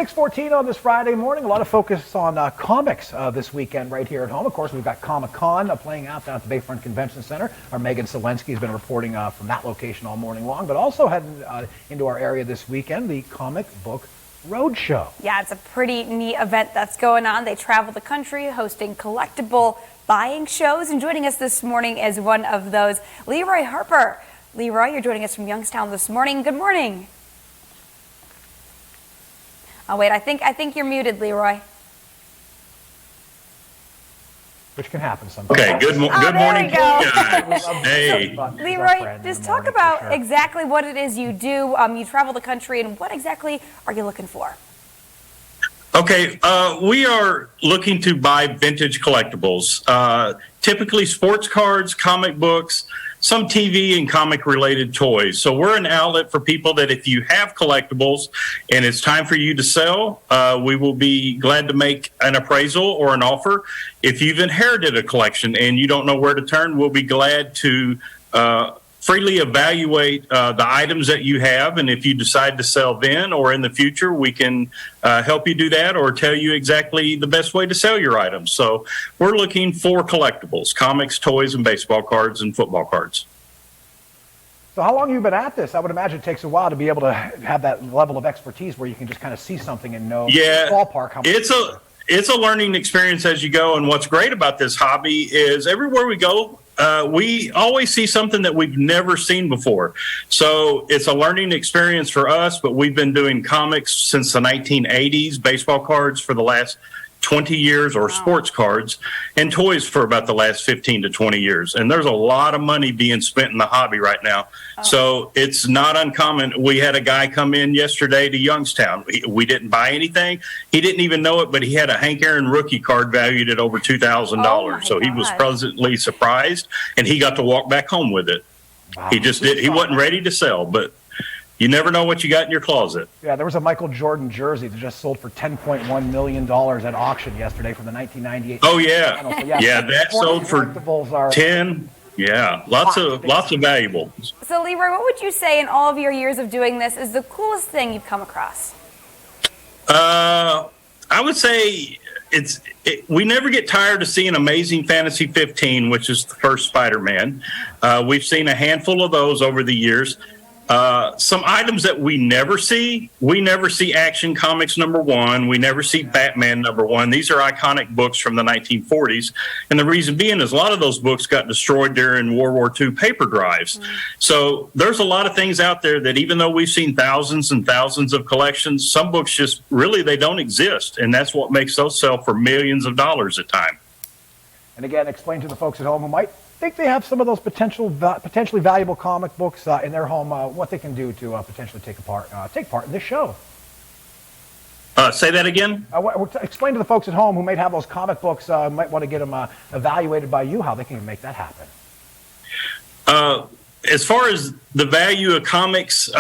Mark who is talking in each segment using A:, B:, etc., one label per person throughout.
A: 6:14 on this Friday morning. A lot of focus on comics this weekend right here at home. Of course, we've got Comic-Con playing out down at the Bayfront Convention Center. Our Megan Selensky has been reporting from that location all morning long, but also heading into our area this weekend, the Comic Book Roadshow.
B: Yeah, it's a pretty neat event that's going on. They travel the country hosting collectible buying shows, and joining us this morning is one of those, Leroy Harper. Leroy, you're joining us from Youngstown this morning. Good morning. Oh wait, I think you're muted, Leroy.
A: Which can happen sometimes.
C: Okay, good morning, guys. Hey.
B: Leroy, just talk about exactly what it is you do. You travel the country, and what exactly are you looking for?
C: Okay, we are looking to buy vintage collectibles, typically sports cards, comic books, some TV and comic related toys. So we're an outlet for people that if you have collectibles and it's time for you to sell, we will be glad to make an appraisal or an offer. If you've inherited a collection and you don't know where to turn, we'll be glad to freely evaluate the items that you have, and if you decide to sell then or in the future, we can help you do that or tell you exactly the best way to sell your items. So we're looking for collectibles, comics, toys, and baseball cards and football cards.
A: So how long have you been at this? I would imagine it takes a while to be able to have that level of expertise where you can just kind of see something and know ballpark how much.
C: It's a learning experience as you go, and what's great about this hobby is everywhere we go, we always see something that we've never seen before. So it's a learning experience for us, but we've been doing comics since the 1980s, baseball cards for the last 20 years, or sports cards, and toys for about the last 15 to 20 years. And there's a lot of money being spent in the hobby right now. So it's not uncommon. We had a guy come in yesterday to Youngstown. We didn't buy anything. He didn't even know it, but he had a Hank Aaron rookie card valued at over $2,000. So he was pleasantly surprised, and he got to walk back home with it. Wow. He wasn't ready to sell, but you never know what you got in your closet. Yeah,
A: there was a Michael Jordan jersey that just sold for $10.1 million at auction yesterday for the 1998.
C: Oh, yeah. So, yeah, that sold for 10. Yeah, lots of valuables.
B: So, Leroy, what would you say in all of your years of doing this is the coolest thing you've come across?
C: I would say we never get tired of seeing Amazing Fantasy 15, which is the first Spider-Man. We've seen a handful of those over the years. Some items that we never see Action Comics #1. We never see Batman #1. These are iconic books from the 1940s. And the reason being is a lot of those books got destroyed during World War II paper drives. So there's a lot of things out there that even though we've seen thousands and thousands of collections, some books just really, they don't exist. And that's what makes those sell for millions of dollars a time.
A: And again, explain to the folks at home who might think they have some of those potentially valuable comic books in their home, what they can do to potentially take part in this show.
C: Say that again?
A: Explain to the folks at home who might have those comic books, might want to get them evaluated by you, how they can make that happen.
C: As far as the value of comics,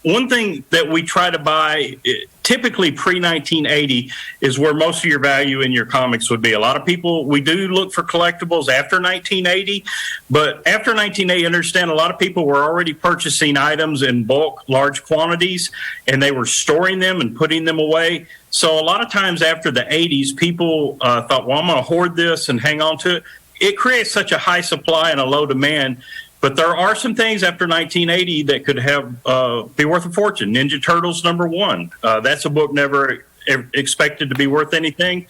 C: one thing that we try to buy, typically pre-1980, is where most of your value in your comics would be. A lot of people, we do look for collectibles after 1980, but after 1980, understand a lot of people were already purchasing items in bulk, large quantities, and they were storing them and putting them away. So a lot of times after the 80s, people thought, well, I'm going to hoard this and hang on to it. It creates such a high supply and a low demand. But there are some things after 1980 that could have be worth a fortune. Ninja Turtles #1. That's a book never expected to be worth anything,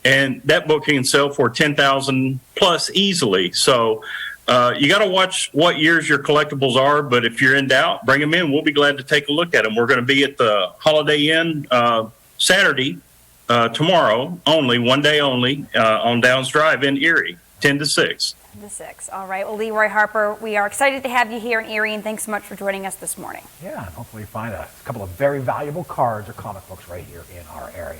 C: and that book can sell for $10,000 plus easily. So you got to watch what years your collectibles are. But if you're in doubt, bring them in. We'll be glad to take a look at them. We're going to be at the Holiday Inn Saturday, tomorrow only, one day only, on Downs Drive in Erie, 10 to 6.
B: To 6. All right. Well, Leroy Harper, we are excited to have you here in Erie, and thanks so much for joining us this morning.
A: Yeah, and hopefully you find a couple of very valuable cards or comic books right here in our area.